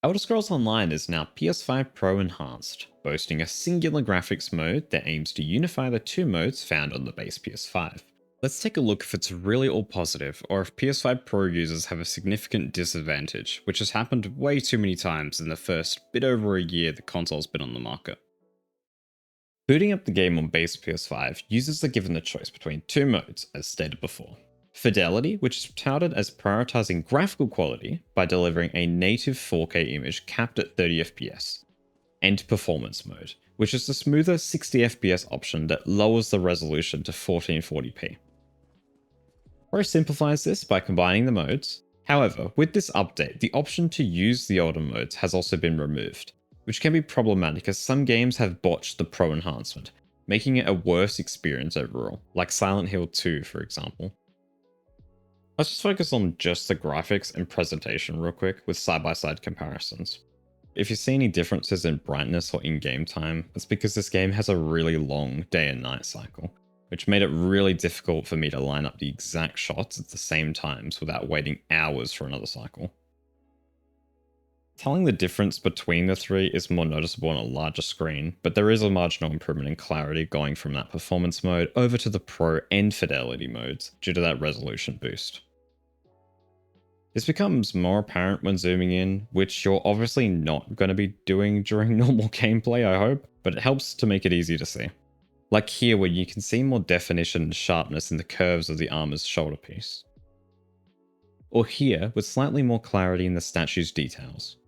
Elder Scrolls Online is now PS5 Pro enhanced, boasting a singular graphics mode that aims to unify the two modes found on the base PS5. Let's take a look if it's really all positive, or if PS5 Pro users have a significant disadvantage, which has happened way too many times in the first bit over a year the console's been on the market. Booting up the game on base PS5, users are given the choice between two modes, as stated before. Fidelity, which is touted as prioritizing graphical quality by delivering a native 4K image capped at 30 FPS, and Performance mode, which is the smoother 60 FPS option that lowers the resolution to 1440p. Pro simplifies this by combining the modes. However, with this update, the option to use the older modes has also been removed, which can be problematic as some games have botched the Pro enhancement, making it a worse experience overall, like Silent Hill 2 for example. Let's just focus on just the graphics and presentation real quick with side-by-side comparisons. If you see any differences in brightness or in-game time, it's because this game has a really long day and night cycle, which made it really difficult for me to line up the exact shots at the same times without waiting hours for another cycle. Telling the difference between the three is more noticeable on a larger screen, but there is a marginal improvement in clarity going from that performance mode over to the Pro and Fidelity modes due to that resolution boost. This becomes more apparent when zooming in, which you're obviously not going to be doing during normal gameplay, I hope, but it helps to make it easy to see. Like here where you can see more definition and sharpness in the curves of the armor's shoulder piece. Or here with slightly more clarity in the statue's details.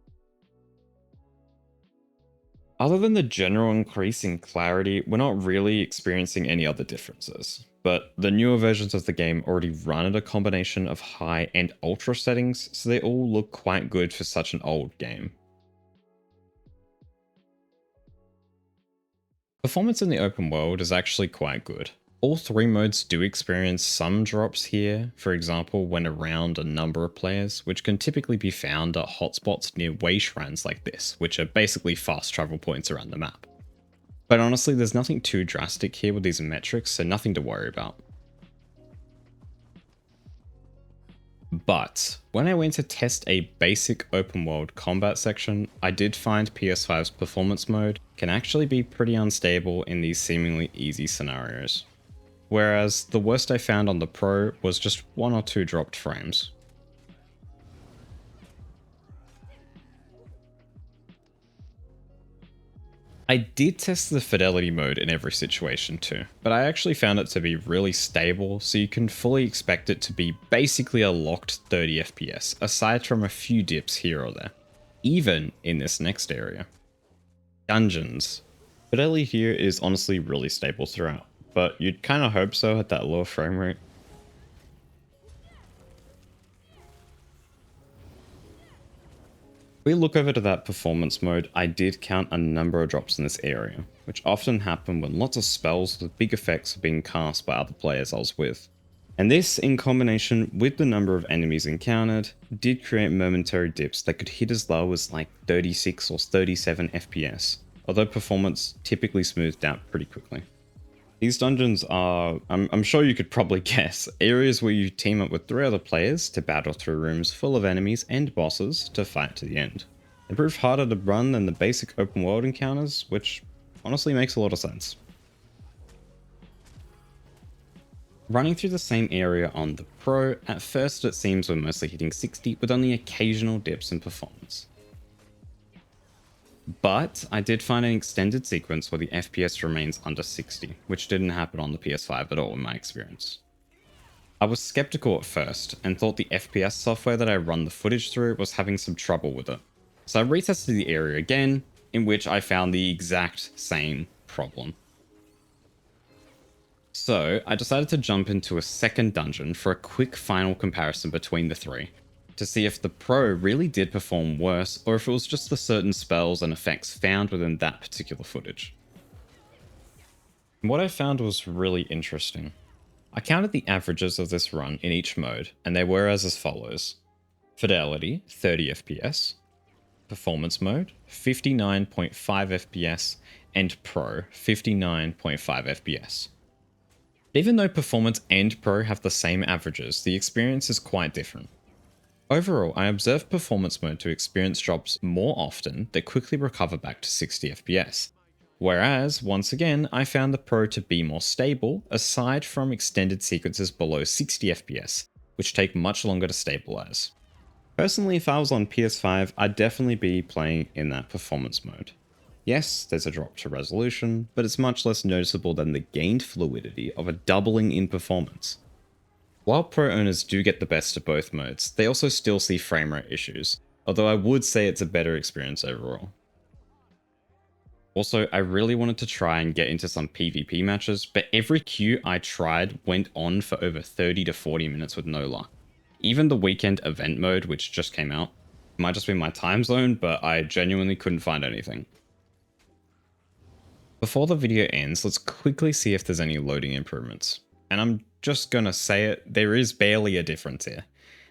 Other than the general increase in clarity, we're not really experiencing any other differences. But the newer versions of the game already run at a combination of high and ultra settings, so they all look quite good for such an old game. Performance in the open world is actually quite good. All three modes do experience some drops here, for example when around a number of players, which can typically be found at hotspots near way shrines like this, which are basically fast travel points around the map. But honestly, there's nothing too drastic here with these metrics, so nothing to worry about. But when I went to test a basic open world combat section, I did find PS5's performance mode can actually be pretty unstable in these seemingly easy scenarios. Whereas the worst I found on the Pro was just 1 or 2 dropped frames. I did test the fidelity mode in every situation too, but I actually found it to be really stable, so you can fully expect it to be basically a locked 30 FPS, aside from a few dips here or there, even in this next area. Dungeons. Fidelity here is honestly really stable throughout, but you'd kind of hope so at that lower frame rate. If we look over to that performance mode, I did count a number of drops in this area, which often happen when lots of spells with big effects are being cast by other players I was with. And this, in combination with the number of enemies encountered, did create momentary dips that could hit as low as like 36 or 37 FPS, although performance typically smoothed out pretty quickly. These dungeons are, I'm sure you could probably guess, areas where you team up with 3 other players to battle through rooms full of enemies and bosses to fight to the end. They prove harder to run than the basic open world encounters, which honestly makes a lot of sense. Running through the same area on the Pro, at first it seems we're mostly hitting 60 with only occasional dips in performance. But I did find an extended sequence where the FPS remains under 60, which didn't happen on the PS5 at all in my experience. I was skeptical at first and thought the FPS software that I run the footage through was having some trouble with it. So I retested the area again, in which I found the exact same problem. So I decided to jump into a second dungeon for a quick final comparison between the three, to see if the Pro really did perform worse or if it was just the certain spells and effects found within that particular footage. What I found was really interesting. I counted the averages of this run in each mode, and they were as follows. Fidelity, 30 FPS. Performance mode, 59.5 FPS. And Pro, 59.5 FPS. Even though Performance and Pro have the same averages, the experience is quite different. Overall, I observed performance mode to experience drops more often that quickly recover back to 60 FPS. Whereas, once again, I found the Pro to be more stable, aside from extended sequences below 60 FPS, which take much longer to stabilize. Personally, if I was on PS5, I'd definitely be playing in that performance mode. Yes, there's a drop to resolution, but it's much less noticeable than the gained fluidity of a doubling in performance. While Pro owners do get the best of both modes, they also still see frame rate issues, although I would say it's a better experience overall. Also, I really wanted to try and get into some PvP matches, but every queue I tried went on for over 30 to 40 minutes with no luck. Even the weekend event mode, which just came out, might just be my time zone, but I genuinely couldn't find anything. Before the video ends, let's quickly see if there's any loading improvements. And I'm just gonna say it, there is barely a difference here.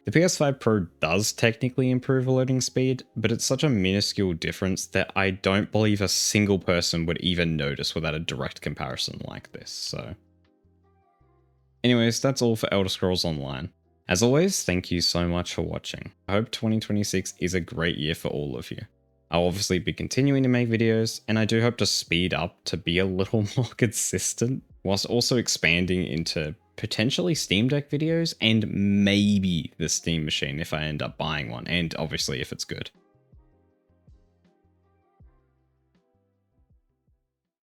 The PS5 Pro does technically improve loading speed, but it's such a minuscule difference that I don't believe a single person would even notice without a direct comparison like this, so. Anyways, that's all for Elder Scrolls Online. As always, thank you so much for watching. I hope 2026 is a great year for all of you. I'll obviously be continuing to make videos, and I do hope to speed up to be a little more consistent, whilst also expanding into potentially Steam Deck videos and maybe the Steam Machine if I end up buying one, and obviously if it's good.